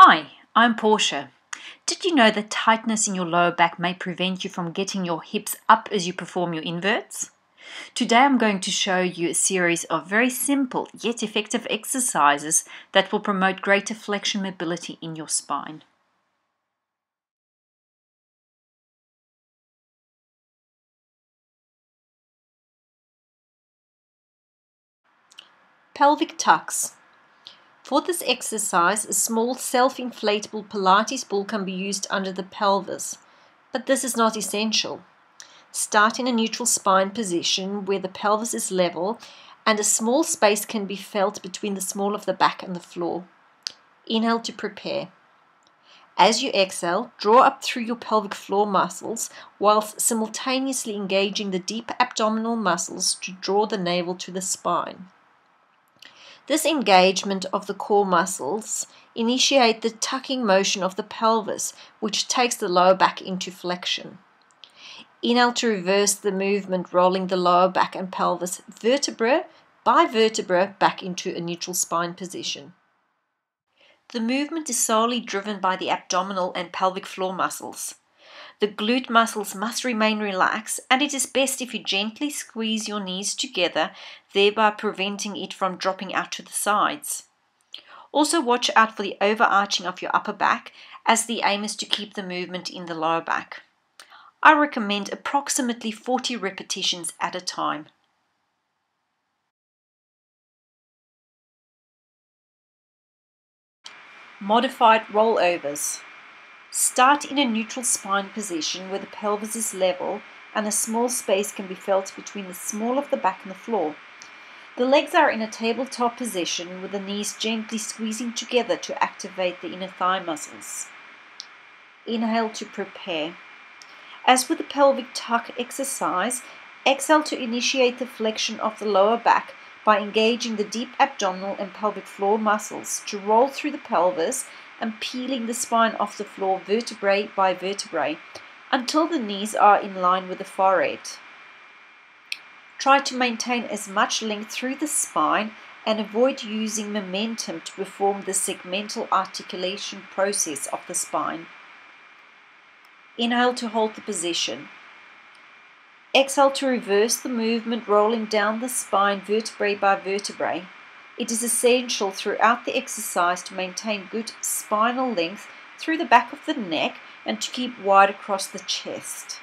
Hi, I'm Porsche. Did you know that tightness in your lower back may prevent you from getting your hips up as you perform your inverts? Today I'm going to show you a series of very simple yet effective exercises that will promote greater flexion mobility in your spine. Pelvic tucks. For this exercise, a small self-inflatable Pilates ball can be used under the pelvis, but this is not essential. Start in a neutral spine position where the pelvis is level and a small space can be felt between the small of the back and the floor. Inhale to prepare. As you exhale, draw up through your pelvic floor muscles whilst simultaneously engaging the deep abdominal muscles to draw the navel to the spine. This engagement of the core muscles initiates the tucking motion of the pelvis, which takes the lower back into flexion. Inhale to reverse the movement, rolling the lower back and pelvis vertebra by vertebra back into a neutral spine position. The movement is solely driven by the abdominal and pelvic floor muscles. The glute muscles must remain relaxed, and it is best if you gently squeeze your knees together, thereby preventing it from dropping out to the sides. Also watch out for the overarching of your upper back, as the aim is to keep the movement in the lower back. I recommend approximately 40 repetitions at a time. Modified rollovers. Start in a neutral spine position where the pelvis is level and a small space can be felt between the small of the back and the floor. The legs are in a tabletop position with the knees gently squeezing together to activate the inner thigh muscles. Inhale to prepare. As with the pelvic tuck exercise, exhale to initiate the flexion of the lower back by engaging the deep abdominal and pelvic floor muscles to roll through the pelvis and peeling the spine off the floor vertebrae by vertebrae until the knees are in line with the forehead. Try to maintain as much length through the spine and avoid using momentum to perform the segmental articulation process of the spine. Inhale to hold the position. Exhale to reverse the movement, rolling down the spine vertebrae by vertebrae. It is essential throughout the exercise to maintain good spinal length through the back of the neck and to keep wide across the chest.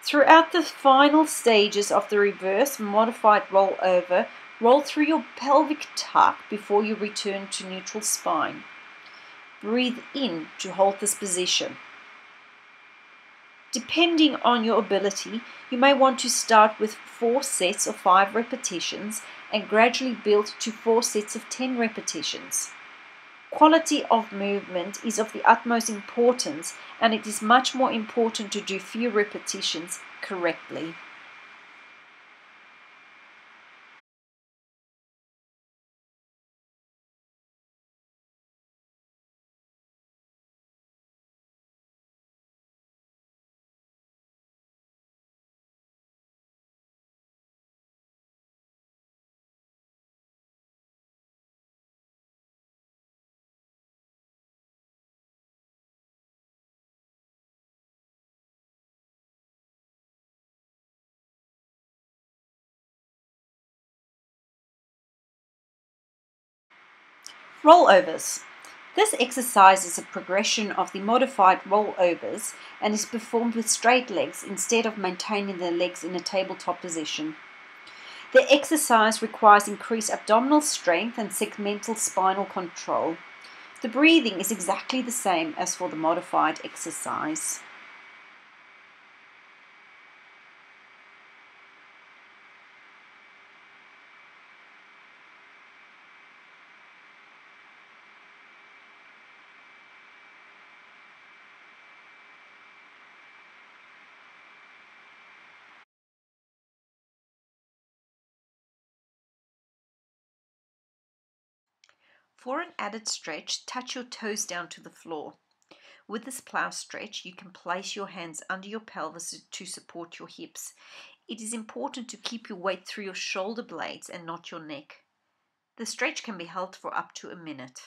Throughout the final stages of the reverse modified rollover, roll through your pelvic tuck before you return to neutral spine. Breathe in to hold this position. Depending on your ability, you may want to start with 4 sets of 5 repetitions and gradually build to 4 sets of 10 repetitions. Quality of movement is of the utmost importance, and it is much more important to do few repetitions correctly. Rollovers. This exercise is a progression of the modified rollovers and is performed with straight legs instead of maintaining the legs in a tabletop position. The exercise requires increased abdominal strength and segmental spinal control. The breathing is exactly the same as for the modified exercise. For an added stretch, touch your toes down to the floor. With this plow stretch, you can place your hands under your pelvis to support your hips. It is important to keep your weight through your shoulder blades and not your neck. The stretch can be held for up to a minute.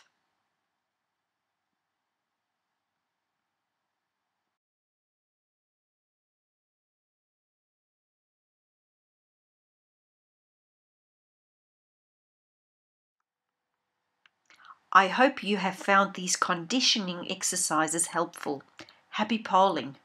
I hope you have found these conditioning exercises helpful. Happy poling!